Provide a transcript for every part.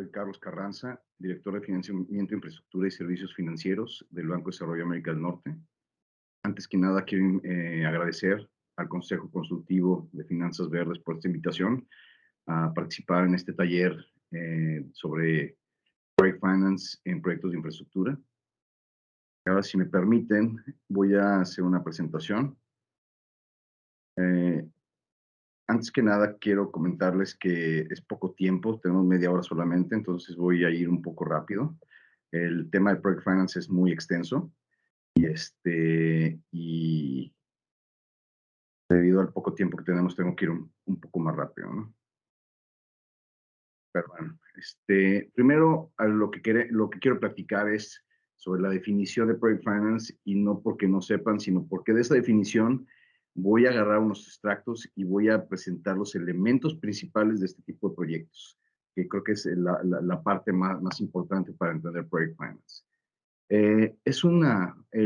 soy Carlos Carranza, director de Financiamiento, Infraestructura y Servicios Financieros del Banco de Desarrollo de América del Norte. Antes que nada, quiero agradecer al Consejo Consultivo de Finanzas Verdes por esta invitación a participar en este taller sobre Project Finance en proyectos de infraestructura. Ahora, si me permiten, voy a hacer una presentación. Eh, Antes que nada, quiero comentarles que es poco tiempo, tenemos media hora solamente, entonces voy a ir un poco rápido. El tema de Project Finance es muy extenso y debido al poco tiempo que tenemos, tengo que ir un poco más rápido, ¿no? Pero bueno, primero lo que quiero platicar es sobre la definición de Project Finance y no porque no sepan, sino porque de esa definición voy a agarrar unos extractos y voy a presentar los elementos principales de este tipo de proyectos, que creo que es la parte más importante para entender Project Finance. El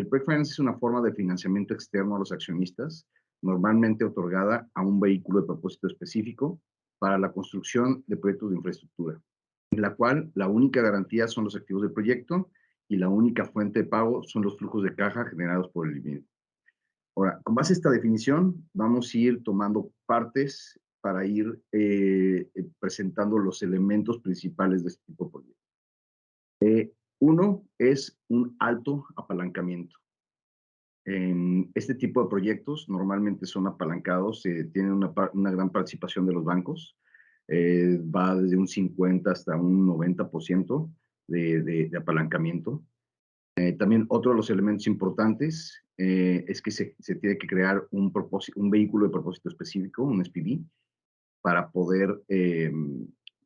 Project Finance es una forma de financiamiento externo a los accionistas, normalmente otorgada a un vehículo de propósito específico para la construcción de proyectos de infraestructura, en la cual la única garantía son los activos del proyecto y la única fuente de pago son los flujos de caja generados por el mismo. Ahora, con base a esta definición, vamos a ir tomando partes para ir presentando los elementos principales de este tipo de proyectos. Uno es un alto apalancamiento. En este tipo de proyectos normalmente son apalancados, tienen una gran participación de los bancos, va desde un 50 hasta un 90% de apalancamiento. También otro de los elementos importantes es que se tiene que crear un vehículo de propósito específico, un SPV, para poder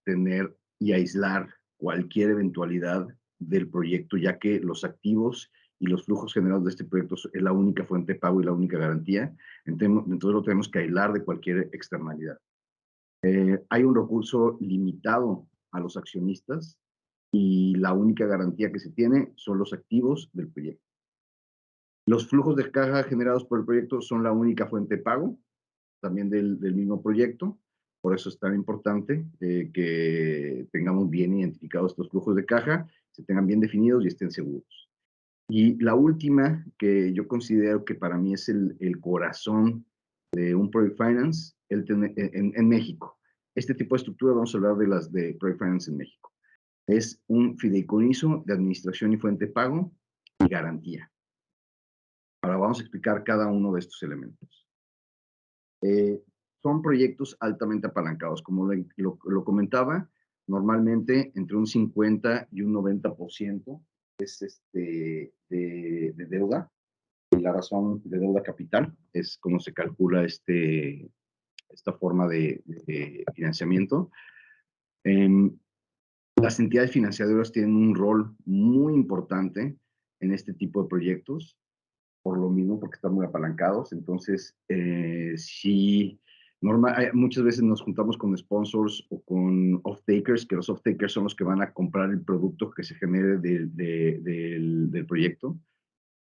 tener y aislar cualquier eventualidad del proyecto, ya que los activos y los flujos generados de este proyecto es la única fuente de pago y la única garantía. Entonces lo tenemos que aislar de cualquier externalidad. Hay un recurso limitado a los accionistas y la única garantía que se tiene son los activos del proyecto. Los flujos de caja generados por el proyecto son la única fuente de pago también del mismo proyecto. Por eso es tan importante que tengamos bien identificados estos flujos de caja, se tengan bien definidos y estén seguros. Y la última, que yo considero que para mí es el corazón de un Project Finance, en México. Este tipo de estructura, vamos a hablar de las de Project Finance en México. Es un fideicomiso de administración y fuente de pago y garantía. Ahora vamos a explicar cada uno de estos elementos. Son proyectos altamente apalancados. Como lo comentaba, normalmente entre un 50 y un 90% es de deuda. Y la razón de deuda capital es cómo se calcula esta forma de financiamiento. Las entidades financiadoras tienen un rol muy importante en este tipo de proyectos, por lo mismo, porque están muy apalancados. Entonces, sí, muchas veces nos juntamos con sponsors o con off-takers, que los off-takers son los que van a comprar el producto que se genere del proyecto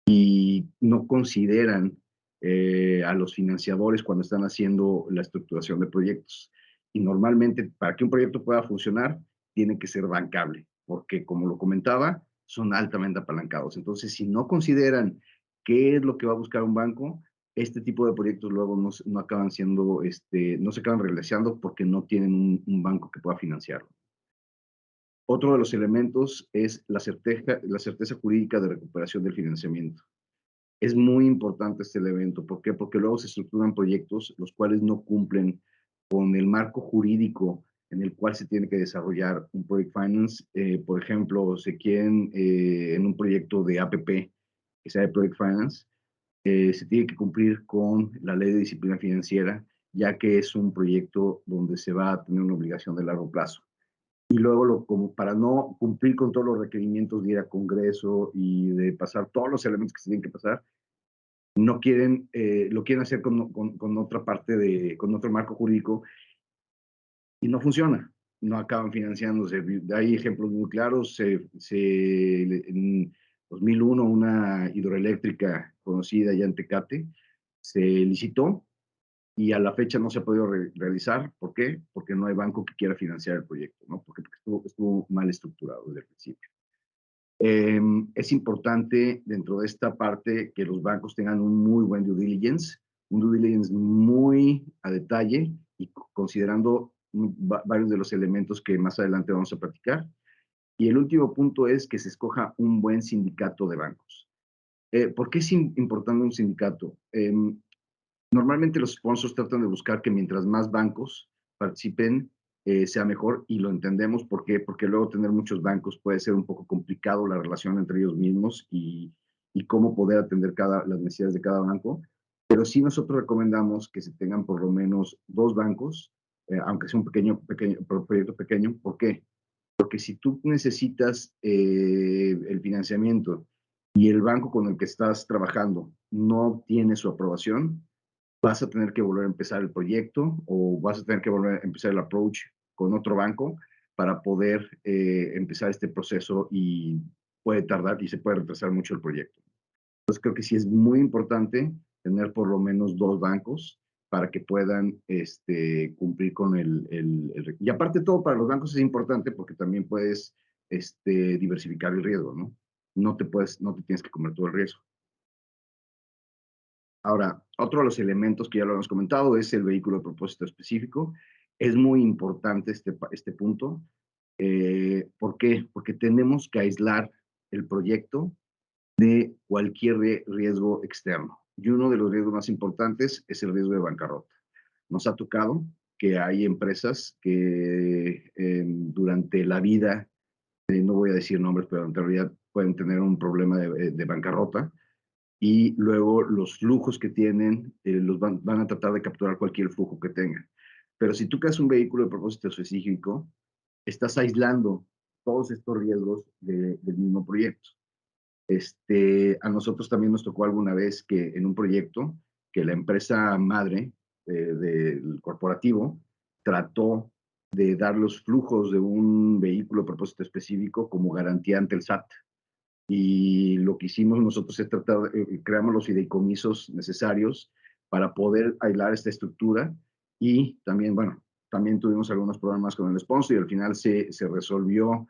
y no consideran a los financiadores cuando están haciendo la estructuración de proyectos. Y normalmente, para que un proyecto pueda funcionar, tiene que ser bancable, porque como lo comentaba, son altamente apalancados. Entonces, si no consideran qué es lo que va a buscar un banco, este tipo de proyectos luego no acaban siendo, no se acaban realizando porque no tienen un banco que pueda financiarlo. Otro de los elementos es la certeza jurídica de recuperación del financiamiento. Es muy importante este elemento. ¿Por qué? Porque luego se estructuran proyectos los cuales no cumplen con el marco jurídico en el cual se tiene que desarrollar un Project Finance. Por ejemplo, se quieren en un proyecto de APP, que sea de Project Finance, se tiene que cumplir con la ley de disciplina financiera, ya que es un proyecto donde se va a tener una obligación de largo plazo. Y luego, como para no cumplir con todos los requerimientos de ir a Congreso y de pasar todos los elementos que se tienen que pasar, no quieren, lo quieren hacer con otra parte, con otro marco jurídico y no funciona, no acaban financiándose. Hay ejemplos muy claros. En 2001 una hidroeléctrica conocida ya en Tecate se licitó y a la fecha no se ha podido realizar. ¿Por qué? Porque no hay banco que quiera financiar el proyecto, ¿no? Porque estuvo mal estructurado desde el principio. Es importante dentro de esta parte que los bancos tengan un muy buen due diligence, un due diligence muy a detalle y considerando varios de los elementos que más adelante vamos a platicar. Y el último punto es que se escoja un buen sindicato de bancos. ¿Por qué es importante un sindicato? Normalmente los sponsors tratan de buscar que mientras más bancos participen, sea mejor, y lo entendemos. ¿Por qué? Porque luego tener muchos bancos puede ser un poco complicado la relación entre ellos mismos y cómo poder atender las necesidades de cada banco. Pero sí nosotros recomendamos que se tengan por lo menos dos bancos, aunque sea un proyecto pequeño. ¿Por qué? Porque si tú necesitas el financiamiento y el banco con el que estás trabajando no tiene su aprobación, vas a tener que volver a empezar el proyecto o vas a tener que volver a empezar el approach con otro banco para poder empezar este proceso, y puede tardar y se puede retrasar mucho el proyecto. Entonces creo que sí es muy importante tener por lo menos dos bancos para que puedan cumplir con y aparte todo para los bancos es importante porque también puedes diversificar el riesgo, ¿no? No te tienes que comer todo el riesgo. Ahora, otro de los elementos que ya lo hemos comentado es el vehículo de propósito específico. Es muy importante este punto. ¿Por qué? Porque tenemos que aislar el proyecto de cualquier riesgo externo. Y uno de los riesgos más importantes es el riesgo de bancarrota. Nos ha tocado que hay empresas que durante la vida, no voy a decir nombres, pero en realidad pueden tener un problema de bancarrota, y luego los flujos que tienen van a tratar de capturar cualquier flujo que tengan. Pero si tú creas un vehículo de propósito específico, estás aislando todos estos riesgos del mismo proyecto. A nosotros también nos tocó alguna vez que en un proyecto que la empresa madre del corporativo trató de dar los flujos de un vehículo de propósito específico como garantía ante el SAT. Y lo que hicimos nosotros es tratar, creamos los fideicomisos necesarios para poder aislar esta estructura, y también, bueno, también tuvimos algunos problemas con el sponsor y al final se resolvió,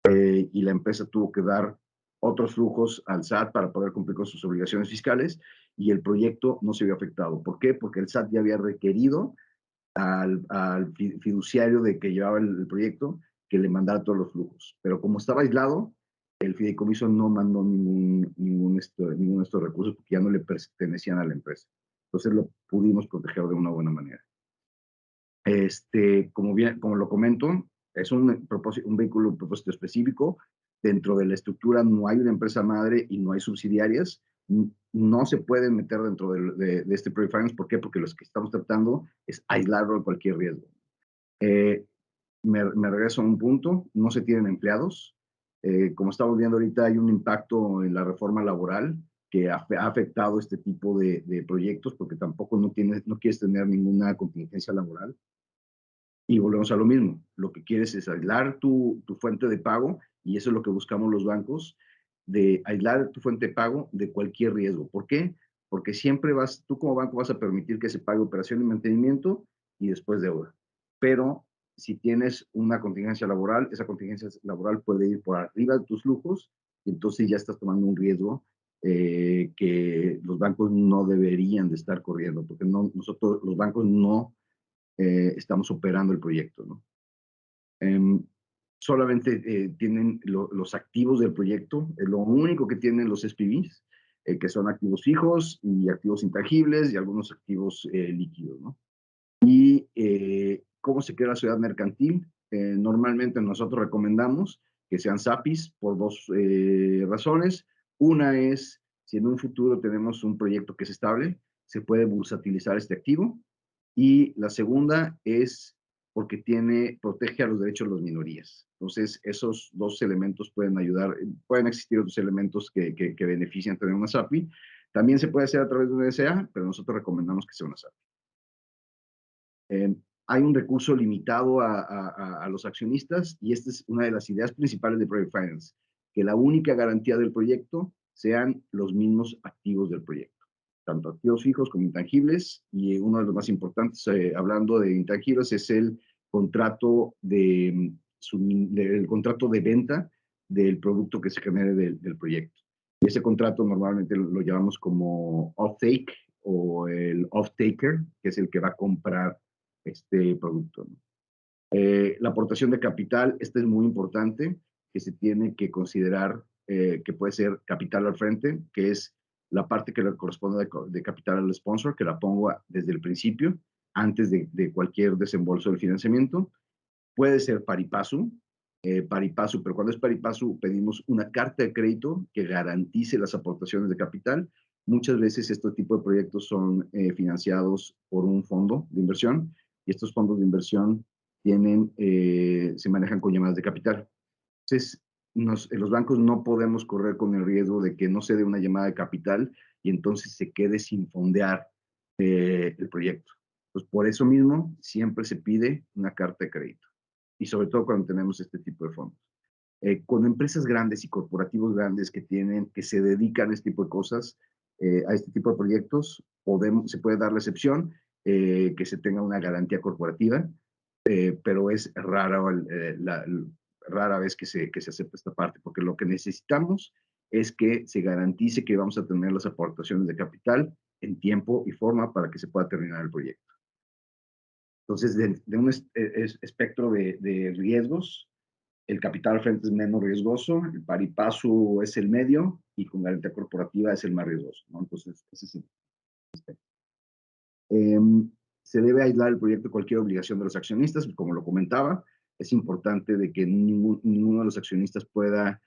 y la empresa tuvo que dar otros flujos al SAT para poder cumplir con sus obligaciones fiscales, y el proyecto no se vio afectado. ¿Por qué? Porque el SAT ya había requerido al fiduciario de que llevaba el proyecto que le mandara todos los flujos. Pero como estaba aislado, el fideicomiso no mandó ninguno de estos recursos porque ya no le pertenecían a la empresa. Entonces lo pudimos proteger de una buena manera. Como lo comento, es un vehículo de propósito específico. Dentro de la estructura no hay una empresa madre y no hay subsidiarias. No se pueden meter dentro de este Project Finance. ¿Por qué? Porque los que estamos tratando es aislarlo de cualquier riesgo. Eh, me regreso a un punto: no se tienen empleados. Como estamos viendo ahorita, hay un impacto en la reforma laboral que ha afectado este tipo de proyectos, porque tampoco no quieres tener ninguna contingencia laboral. Y volvemos a lo mismo, lo que quieres es aislar tu fuente de pago, y eso es lo que buscamos los bancos, de aislar tu fuente de pago de cualquier riesgo. ¿Por qué? Porque siempre tú como banco vas a permitir que se pague operación y mantenimiento y después deuda. Pero si tienes una contingencia laboral, esa contingencia laboral puede ir por arriba de tus flujos, y entonces ya estás tomando un riesgo que los bancos no deberían de estar corriendo, porque nosotros, los bancos, no estamos operando el proyecto, ¿no? Solamente tienen los activos del proyecto, es lo único que tienen los SPVs, que son activos fijos y activos intangibles y algunos activos líquidos, ¿no? Y ¿cómo se crea la sociedad mercantil? Normalmente nosotros recomendamos que sean SAPIs por dos razones. Una es, si en un futuro tenemos un proyecto que es estable, se puede bursatilizar este activo. Y la segunda es porque protege a los derechos de las minorías. Entonces, esos dos elementos pueden ayudar. Pueden existir otros elementos que benefician tener una SAPI. También se puede hacer a través de una SA, pero nosotros recomendamos que sea una SAPI. Hay un recurso limitado a los accionistas, y esta es una de las ideas principales de Project Finance, que la única garantía del proyecto sean los mismos activos del proyecto. tanto activos fijos como intangibles, y uno de los más importantes, hablando de intangibles, es el contrato el contrato de venta del producto que se genere del proyecto. Y ese contrato normalmente lo llamamos como off-take o el off-taker, que es el que va a comprar este producto, ¿no? La aportación de capital, esta es muy importante, que se tiene que considerar que puede ser capital al frente, que es la parte que le corresponde de capital al sponsor, que la pongo desde el principio, antes de cualquier desembolso del financiamiento. Puede ser pari passu, pero cuando es pari passu pedimos una carta de crédito que garantice las aportaciones de capital. Muchas veces este tipo de proyectos son financiados por un fondo de inversión y estos fondos de inversión se manejan con llamadas de capital. Entonces, en los bancos no podemos correr con el riesgo de que no se dé una llamada de capital y entonces se quede sin fondear el proyecto. Pues por eso mismo siempre se pide una carta de crédito y sobre todo cuando tenemos este tipo de fondos. Con empresas grandes y corporativos grandes que se dedican a este tipo de cosas, a este tipo de proyectos, se puede dar la excepción que se tenga una garantía corporativa, pero es rara vez que se acepta esta parte, porque lo que necesitamos es que se garantice que vamos a tener las aportaciones de capital en tiempo y forma para que se pueda terminar el proyecto. Entonces, de un espectro de riesgos, el capital al frente es menos riesgoso, el pari passu es el medio y con garantía corporativa es el más riesgoso, ¿no? Entonces, ese es el aspecto. Se debe aislar el proyecto de cualquier obligación de los accionistas, como lo comentaba. Es importante de que ninguno de los accionistas pueda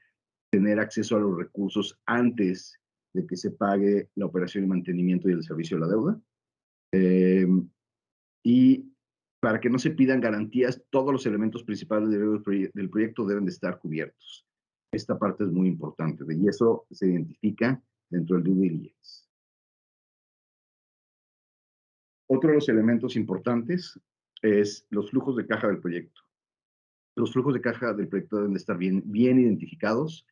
tener acceso a los recursos antes de que se pague la operación y mantenimiento y el servicio de la deuda. Y para que no se pidan garantías, todos los elementos principales del proyecto deben de estar cubiertos. Esta parte es muy importante y eso se identifica dentro del due diligence. Otro de los elementos importantes es los flujos de caja del proyecto. Los flujos de caja del proyecto deben de estar bien identificados.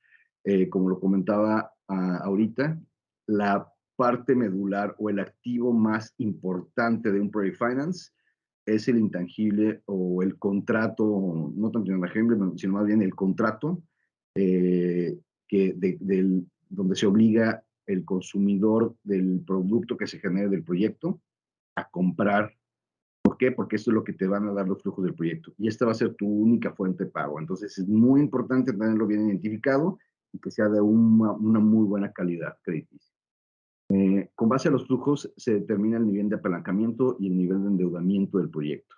Como lo comentaba ahorita, la parte medular o el activo más importante de un project finance es el intangible o el contrato, no tanto el intangible, sino más bien el contrato donde se obliga el consumidor del producto que se genere del proyecto a comprar. ¿Por qué? Porque esto es lo que te van a dar los flujos del proyecto y esta va a ser tu única fuente de pago. Entonces es muy importante tenerlo bien identificado y que sea de una muy buena calidad crediticia. Con base a los flujos se determina el nivel de apalancamiento y el nivel de endeudamiento del proyecto.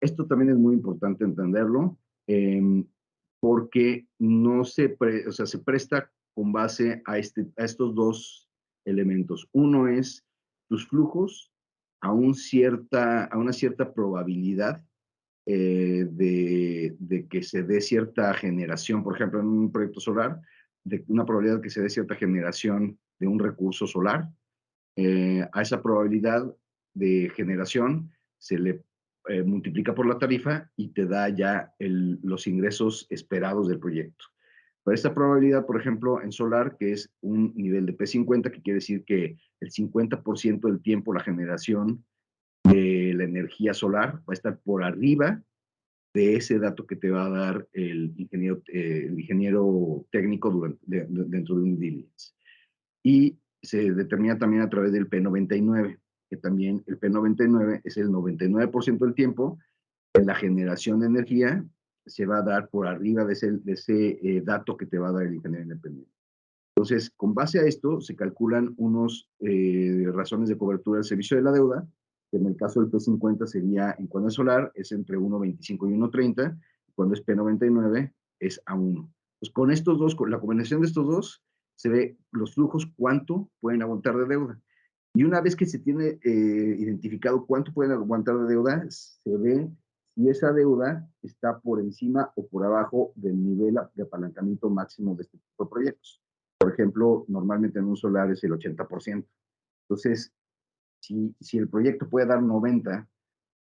Esto también es muy importante entenderlo porque no se presta con base a estos dos elementos. Uno es tus flujos a una cierta probabilidad de que se dé cierta generación, por ejemplo, en un proyecto solar, de una probabilidad de que se dé cierta generación de un recurso solar. A esa probabilidad de generación se le multiplica por la tarifa y te da ya los ingresos esperados del proyecto. Para esta probabilidad, por ejemplo, en solar, que es un nivel de P50, que quiere decir que el 50% del tiempo la generación de la energía solar va a estar por arriba de ese dato que te va a dar el ingeniero técnico dentro de un diligence. Y se determina también a través del P99, que también el P99 es el 99% del tiempo que la generación de energía se va a dar por arriba de ese dato que te va a dar el ingeniero independiente. Entonces, con base a esto, se calculan unos razones de cobertura del servicio de la deuda, que en el caso del P50 sería, en cuando es solar, es entre 1.25 y 1.30, cuando es P99 es a 1. Pues con estos dos, con la combinación de estos dos, se ve los flujos, cuánto pueden aguantar de deuda. Y una vez que se tiene identificado cuánto pueden aguantar de deuda, se ve si esa deuda está por encima o por abajo del nivel de apalancamiento máximo de este tipo de proyectos. Por ejemplo, normalmente en un solar es el 80%. Entonces, si el proyecto puede dar 90,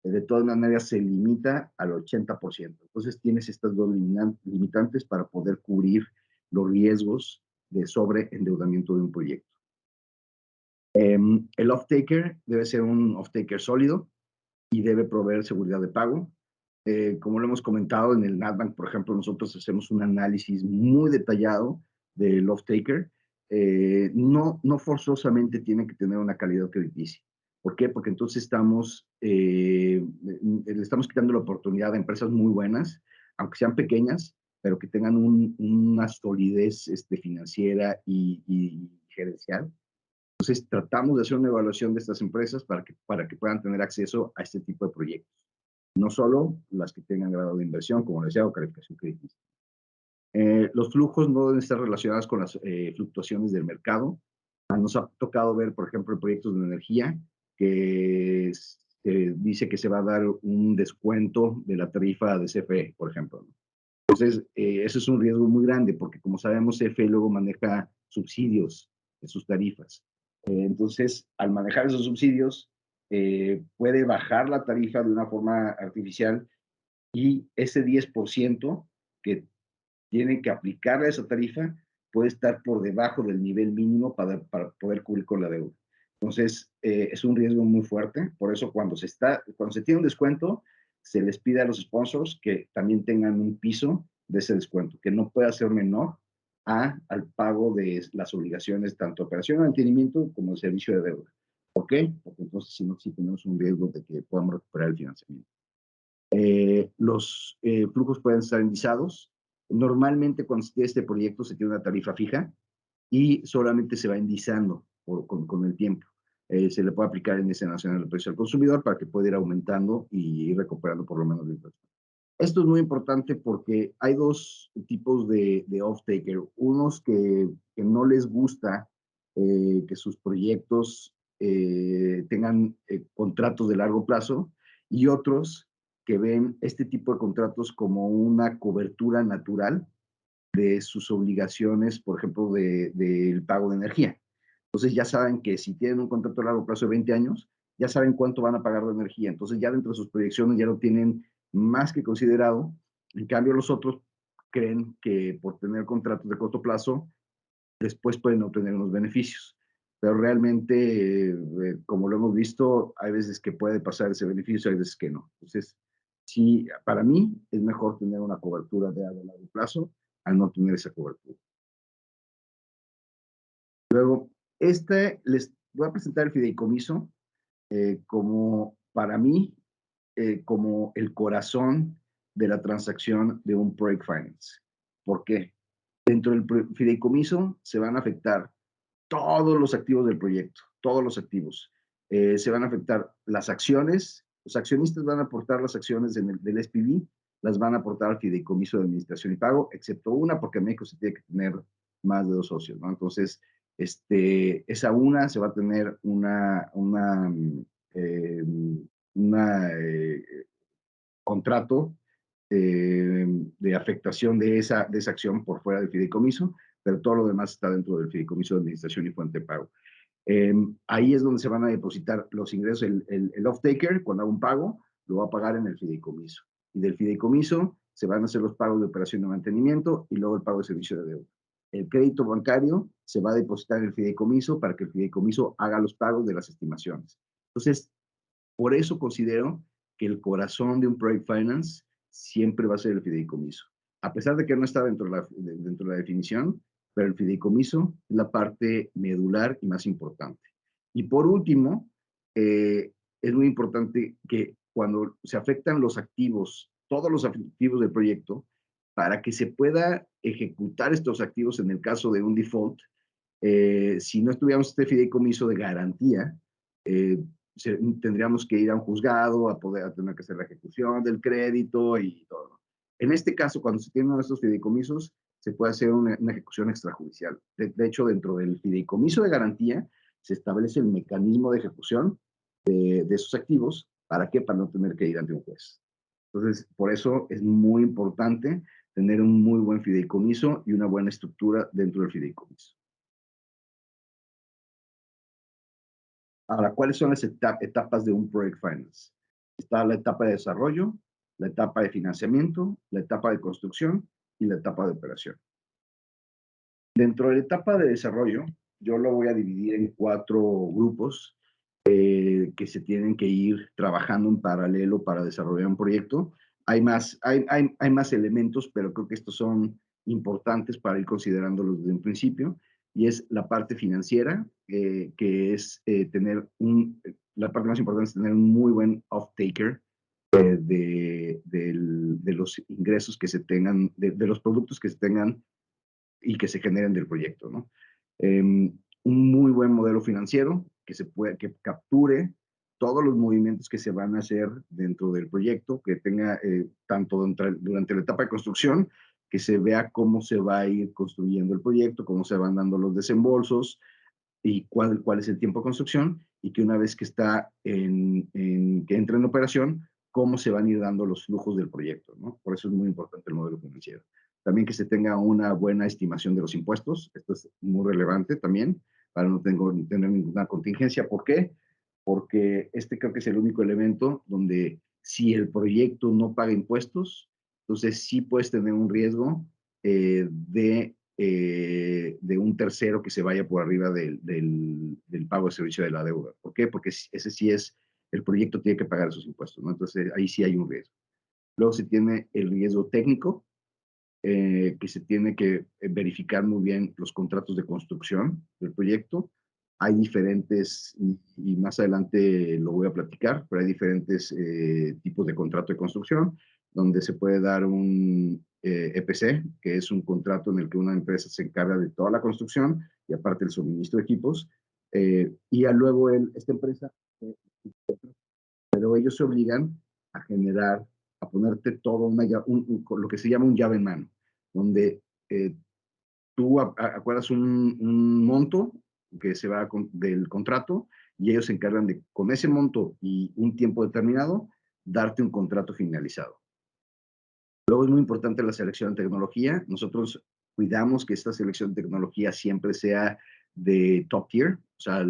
de todas maneras se limita al 80%. Entonces, tienes estas dos limitantes para poder cubrir los riesgos de sobreendeudamiento de un proyecto. El off-taker debe ser un off-taker sólido y debe proveer seguridad de pago. Como lo hemos comentado en el NatBank, por ejemplo, nosotros hacemos un análisis muy detallado del off-taker. No forzosamente tiene que tener una calidad crediticia. ¿Por qué? Porque entonces le estamos quitando la oportunidad a empresas muy buenas, aunque sean pequeñas, pero que tengan una solidez financiera y gerencial. Entonces, tratamos de hacer una evaluación de estas empresas para que puedan tener acceso a este tipo de proyectos. No solo las que tengan grado de inversión, como les decía, o calificación crediticia. Los flujos no deben estar relacionados con las fluctuaciones del mercado. Nos ha tocado ver, por ejemplo, proyectos de energía que se dice que se va a dar un descuento de la tarifa de CFE, por ejemplo, ¿no? Entonces, eso es un riesgo muy grande porque, como sabemos, CFE luego maneja subsidios en sus tarifas. Entonces, al manejar esos subsidios, puede bajar la tarifa de una forma artificial y ese 10% que tienen que aplicarle a esa tarifa puede estar por debajo del nivel mínimo para poder cubrir con la deuda. Entonces, es un riesgo muy fuerte. Por eso, cuando se tiene un descuento, se les pide a los sponsors que también tengan un piso de ese descuento, que no pueda ser menor al pago de las obligaciones, tanto operación de mantenimiento como de servicio de deuda. ¿Por qué? Porque entonces, si no, sí tenemos un riesgo de que podamos recuperar el financiamiento. Los flujos pueden estar indizados. Normalmente, cuando se tiene este proyecto, se tiene una tarifa fija y solamente se va indizando con el tiempo. Se le puede aplicar el índice nacional del precio al consumidor para que pueda ir aumentando y ir recuperando por lo menos la inflación. Esto es muy importante porque hay dos tipos de off-taker. Unos que no les gusta que sus proyectos tengan contratos de largo plazo y otros que ven este tipo de contratos como una cobertura natural de sus obligaciones, por ejemplo, del pago de energía. Entonces ya saben que si tienen un contrato a largo plazo de 20 años, ya saben cuánto van a pagar de energía. Entonces ya dentro de sus proyecciones ya lo tienen más que considerado. En cambio, los otros creen que por tener contratos de corto plazo, después pueden obtener unos beneficios. Pero realmente, como lo hemos visto, hay veces que puede pasar ese beneficio, hay veces que no. Entonces, sí, para mí es mejor tener una cobertura de largo plazo al no tener esa cobertura. Luego, les voy a presentar el fideicomiso como, para mí, como el corazón de la transacción de un project finance. ¿Por qué? Dentro del fideicomiso se van a afectar todos los activos del proyecto, todos los activos. Se van a afectar las acciones, los accionistas van a aportar las acciones del SPV, las van a aportar al fideicomiso de administración y pago, excepto una, porque en México se tiene que tener más de 2 socios, ¿no? Entonces, esa una se va a tener eh, una contrato de afectación de esa acción por fuera del fideicomiso, pero todo lo demás está dentro del fideicomiso de administración y fuente de pago. Ahí es donde se van a depositar los ingresos. El off-taker, cuando haga un pago, lo va a pagar en el fideicomiso. Y del fideicomiso se van a hacer los pagos de operación de mantenimiento y luego el pago de servicio de deuda. El crédito bancario se va a depositar en el fideicomiso para que el fideicomiso haga los pagos de las estimaciones. Entonces, por eso considero que el corazón de un project finance siempre va a ser el fideicomiso. A pesar de que no está dentro de la definición, pero el fideicomiso es la parte medular y más importante. Y por último, es muy importante que cuando se afectan los activos, todos los activos del proyecto, para que se pueda ejecutar estos activos en el caso de un default, si no estuviéramos este fideicomiso de garantía, eh, tendríamos que ir a un juzgado a tener que hacer la ejecución del crédito y todo. En este caso, cuando se tienen estos fideicomisos, se puede hacer una ejecución extrajudicial. De hecho, dentro del fideicomiso de garantía se establece el mecanismo de ejecución de esos activos. ¿Para qué? Para no tener que ir ante un juez. Entonces, por eso es muy importante tener un muy buen fideicomiso y una buena estructura dentro del fideicomiso. Ahora, ¿cuáles son las etapas de un Project Finance? Está la etapa de desarrollo, la etapa de financiamiento, la etapa de construcción y la etapa de operación. Dentro de la etapa de desarrollo, yo lo voy a dividir en 4 grupos que se tienen que ir trabajando en paralelo para desarrollar un proyecto. Hay más elementos, pero creo que estos son importantes para ir considerándolos desde un principio, y es la parte financiera, que es la parte más importante es tener un muy buen off-taker de los ingresos que se tengan, de los productos que se tengan y que se generen del proyecto, ¿no? Un muy buen modelo financiero que capture todos los movimientos que se van a hacer dentro del proyecto, que tenga tanto durante la etapa de construcción, que se vea cómo se va a ir construyendo el proyecto, cómo se van dando los desembolsos y cuál es el tiempo de construcción, y que una vez que que entra en operación, cómo se van a ir dando los flujos del proyecto, ¿no? Por eso es muy importante el modelo financiero. También que se tenga una buena estimación de los impuestos. Esto es muy relevante también para no tener ninguna contingencia. ¿Por qué? Porque este creo que es el único elemento donde si el proyecto no paga impuestos, entonces sí puedes tener un riesgo de un tercero que se vaya por arriba del pago de servicio de la deuda. ¿Por qué? Porque ese sí el proyecto tiene que pagar esos impuestos, ¿no? Entonces ahí sí hay un riesgo. Luego se tiene el riesgo técnico, que se tiene que verificar muy bien los contratos de construcción del proyecto. Hay diferentes, y más adelante lo voy a platicar, pero hay diferentes tipos de contrato de construcción, donde se puede dar un EPC, que es un contrato en el que una empresa se encarga de toda la construcción y aparte el suministro de equipos, y luego esta empresa, eh, pero ellos se obligan a generar, a ponerte todo lo que se llama un llave en mano, donde eh, tú acuerdas un monto que se va del contrato y ellos se encargan de, con ese monto y un tiempo determinado, darte un contrato finalizado. Luego es muy importante la selección de tecnología. Nosotros cuidamos que esta selección de tecnología siempre sea de top tier, o sea,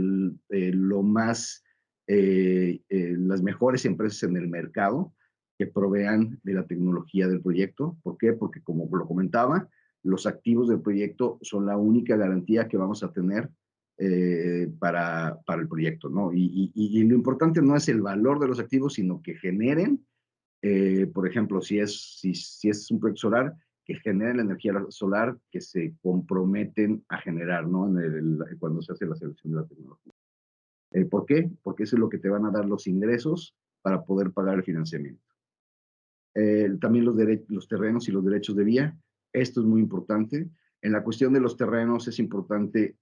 las mejores empresas en el mercado que provean de la tecnología del proyecto. ¿Por qué? Porque como lo comentaba, los activos del proyecto son la única garantía que vamos a tener para el proyecto, ¿no? Y lo importante no es el valor de los activos, sino que generen por ejemplo, si es un proyecto solar, que generen la energía solar que se comprometen a generar, ¿no? Cuando se hace la selección de la tecnología. ¿Por qué? Porque eso es lo que te van a dar los ingresos para poder pagar el financiamiento. También los terrenos y los derechos de vía. Esto es muy importante. En la cuestión de los terrenos es importante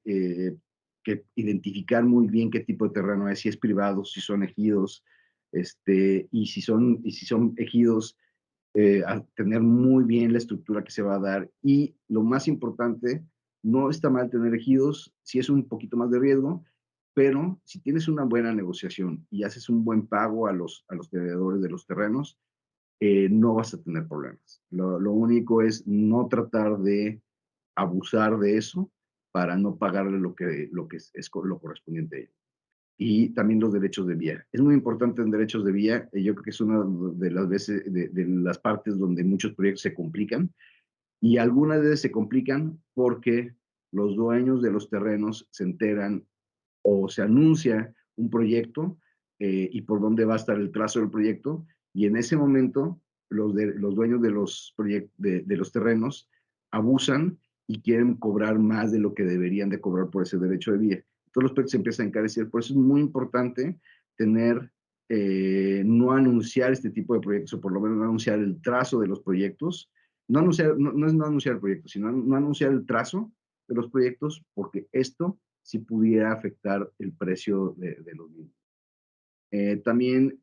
identificar muy bien qué tipo de terreno es, si es privado, si son ejidos, y si son ejidos, a tener muy bien la estructura que se va a dar. Y lo más importante, no está mal tener ejidos, si es un poquito más de riesgo, pero si tienes una buena negociación y haces un buen pago a los tenedores de los terrenos, no vas a tener problemas. Lo único es no tratar de abusar de eso para no pagarle lo lo correspondiente a ellos. Y también los derechos de vía. Es muy importante en derechos de vía. Yo creo que es una de las veces, de las partes donde muchos proyectos se complican, y algunas veces se complican porque los dueños de los terrenos se enteran o se anuncia un proyecto y por dónde va a estar el trazo del proyecto, y en ese momento los dueños de los terrenos abusan y quieren cobrar más de lo que deberían de cobrar por ese derecho de vía. Todos los proyectos se empiezan a encarecer. Por eso es muy importante no anunciar este tipo de proyectos, o por lo menos no anunciar el trazo de los proyectos. No es no anunciar el proyecto, sino no anunciar el trazo de los proyectos, porque esto sí pudiera afectar el precio de los mismos. También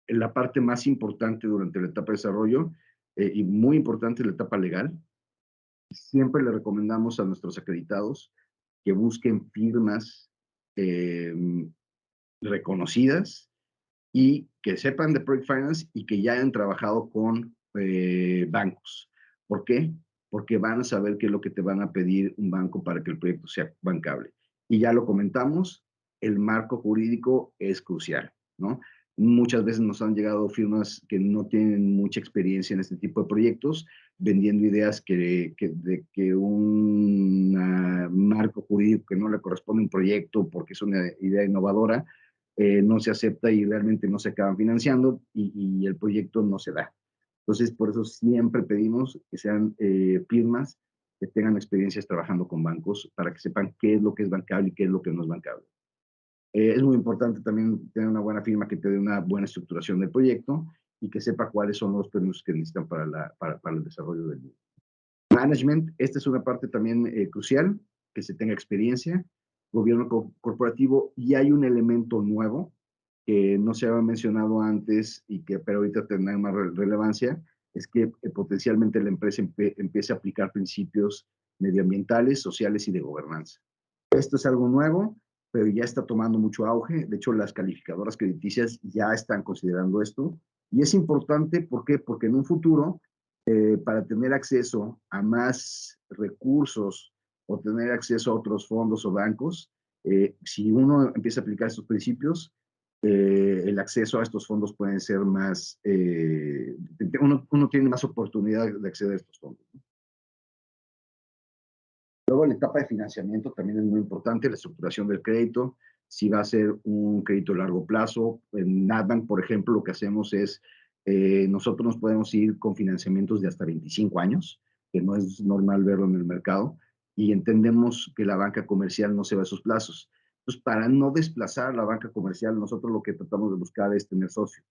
la parte más importante durante la etapa de desarrollo, y muy importante, la etapa legal. Siempre le recomendamos a nuestros acreditados que busquen firmas eh, reconocidas y que sepan de Project Finance y que ya hayan trabajado con bancos. ¿Por qué? Porque van a saber qué es lo que te van a pedir un banco para que el proyecto sea bancable. Y ya lo comentamos, el marco jurídico es crucial, ¿no? Muchas veces nos han llegado firmas que no tienen mucha experiencia en este tipo de proyectos, vendiendo ideas de que un marco jurídico que no le corresponde a un proyecto porque es una idea innovadora, no se acepta y realmente no se acaban financiando y el proyecto no se da. Entonces, por eso siempre pedimos que sean firmas que tengan experiencias trabajando con bancos para que sepan qué es lo que es bancable y qué es lo que no es bancable. Es muy importante también tener una buena firma que te dé una buena estructuración del proyecto y que sepa cuáles son los permisos que necesitan para el desarrollo del mismo. Management, esta es una parte también crucial, que se tenga experiencia, gobierno corporativo, y hay un elemento nuevo que no se había mencionado antes y que pero ahorita tendrá más relevancia, es que potencialmente la empresa empiece a aplicar principios medioambientales, sociales y de gobernanza. Esto es algo nuevo, pero ya está tomando mucho auge. De hecho, las calificadoras crediticias ya están considerando esto. Y es importante, ¿por qué? Porque en un futuro, para tener acceso a más recursos o tener acceso a otros fondos o bancos, si uno empieza a aplicar estos principios, el acceso a estos fondos puede ser más, uno tiene más oportunidad de acceder a estos fondos. Luego, la etapa de financiamiento también es muy importante, la estructuración del crédito, si va a ser un crédito a largo plazo. En NatBank, por ejemplo, lo que hacemos es, nosotros nos podemos ir con financiamientos de hasta 25 años, que no es normal verlo en el mercado, y entendemos que la banca comercial no se va a esos plazos. Entonces, para no desplazar la banca comercial, nosotros lo que tratamos de buscar es tener socios.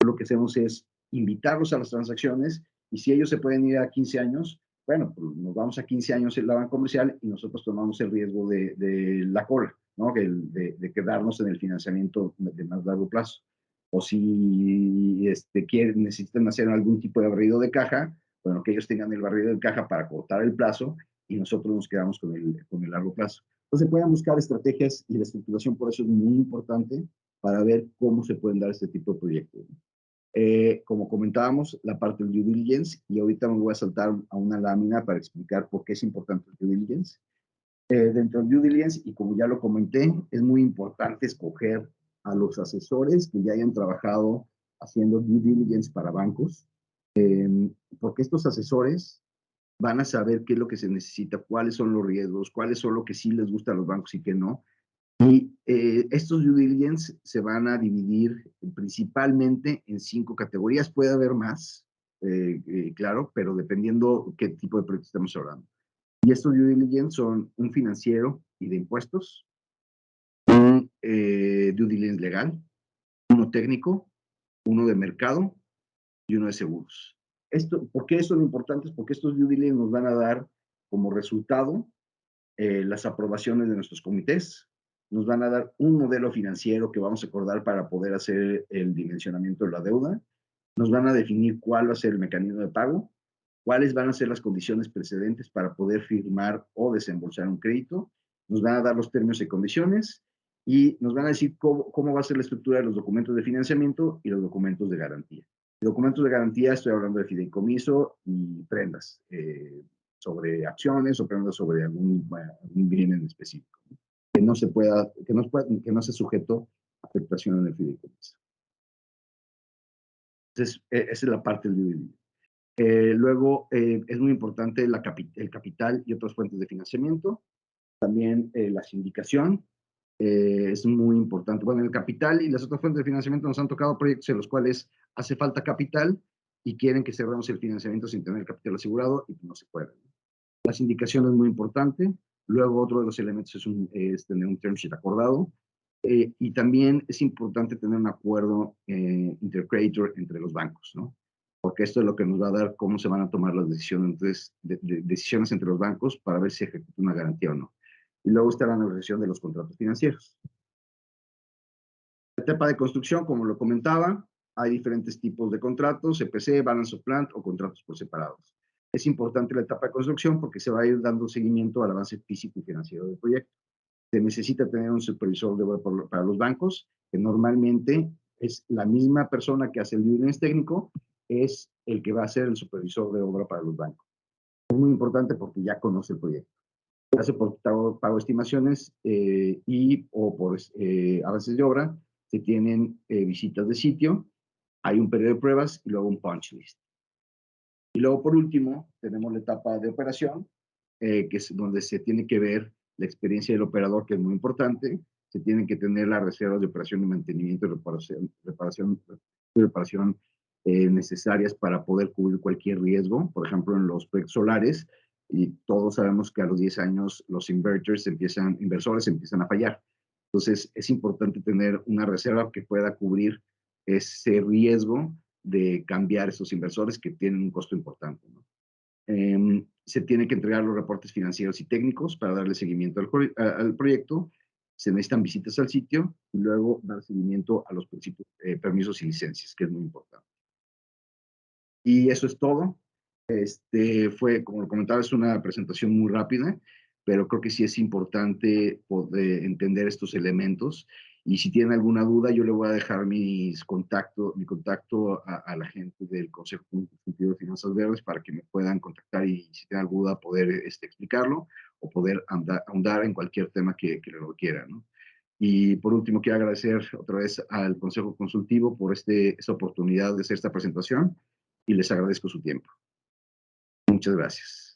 Lo que hacemos es invitarlos a las transacciones y si ellos se pueden ir a 15 años, bueno, pues nos vamos a 15 años en la banca comercial y nosotros tomamos el riesgo de la cola, ¿no? De quedarnos en el financiamiento de más largo plazo. O si necesitan hacer algún tipo de barrido de caja, bueno, que ellos tengan el barrido de caja para cortar el plazo y nosotros nos quedamos con el largo plazo. Entonces pueden buscar estrategias y la estructuración por eso es muy importante para ver cómo se pueden dar este tipo de proyectos. Como comentábamos, la parte del due diligence, y ahorita me voy a saltar a una lámina para explicar por qué es importante el due diligence. Dentro del due diligence, y como ya lo comenté, es muy importante escoger a los asesores que ya hayan trabajado haciendo due diligence para bancos, porque estos asesores van a saber qué es lo que se necesita, cuáles son los riesgos, cuáles son lo que sí les gusta a los bancos y qué no, y estos due diligence se van a dividir principalmente en 5 categorías. Puede haber más, claro, pero dependiendo qué tipo de proyecto estamos hablando. Y estos due diligence son un financiero y de impuestos, un due diligence legal, uno técnico, uno de mercado y uno de seguros. ¿Por qué esto es lo importante? Es porque estos due diligence nos van a dar como resultado las aprobaciones de nuestros comités, nos van a dar un modelo financiero que vamos a acordar para poder hacer el dimensionamiento de la deuda, nos van a definir cuál va a ser el mecanismo de pago, cuáles van a ser las condiciones precedentes para poder firmar o desembolsar un crédito, nos van a dar los términos y condiciones y nos van a decir cómo va a ser la estructura de los documentos de financiamiento y los documentos de garantía. Documentos de garantía, estoy hablando de fideicomiso y prendas sobre acciones o prendas sobre algún bien en específico, ¿no? Que no se pueda, que no se sujeto a afectación en el fideicomiso. Entonces, esa es la parte del due diligence. Luego, es muy importante el capital y otras fuentes de financiamiento. También la sindicación es muy importante. Bueno, el capital y las otras fuentes de financiamiento nos han tocado proyectos en los cuales hace falta capital y quieren que cerremos el financiamiento sin tener capital asegurado y no se puede. La sindicación es muy importante. Luego, otro de los elementos es tener un term sheet acordado. Y también es importante tener un acuerdo intercreditor entre los bancos, ¿no? Porque esto es lo que nos va a dar cómo se van a tomar las decisiones, decisiones entre los bancos para ver si ejecuta una garantía o no. Y luego está la negociación de los contratos financieros. La etapa de construcción, como lo comentaba, hay diferentes tipos de contratos, CPC, Balance of Plant o contratos por separados. Es importante la etapa de construcción porque se va a ir dando seguimiento al avance físico y financiero del proyecto. Se necesita tener un supervisor de obra para los bancos, que normalmente es la misma persona que hace el due diligence técnico, es el que va a ser el supervisor de obra para los bancos. Es muy importante porque ya conoce el proyecto. Se hace por pago de estimaciones y o por avances de obra, se tienen visitas de sitio, hay un periodo de pruebas y luego un punch list. Y luego, por último, tenemos la etapa de operación, que es donde se tiene que ver la experiencia del operador, que es muy importante. Se tienen que tener las reservas de operación y mantenimiento y reparación necesarias para poder cubrir cualquier riesgo. Por ejemplo, en los proyectos solares, y todos sabemos que a los 10 años los inversores empiezan a fallar. Entonces, es importante tener una reserva que pueda cubrir ese riesgo de cambiar esos inversores que tienen un costo importante, ¿no? Se tienen que entregar los reportes financieros y técnicos para darle seguimiento al proyecto. Se necesitan visitas al sitio y luego dar seguimiento a los permisos y licencias, que es muy importante. Y eso es todo. Como lo comentaba, es una presentación muy rápida, pero creo que sí es importante poder entender estos elementos. Y si tienen alguna duda, yo le voy a dejar mi contacto a la gente del Consejo Consultivo de Finanzas Verdes para que me puedan contactar y si tienen alguna duda poder explicarlo o poder ahondar en cualquier tema que lo requiera, ¿no? Y por último, quiero agradecer otra vez al Consejo Consultivo por esta oportunidad de hacer esta presentación y les agradezco su tiempo. Muchas gracias.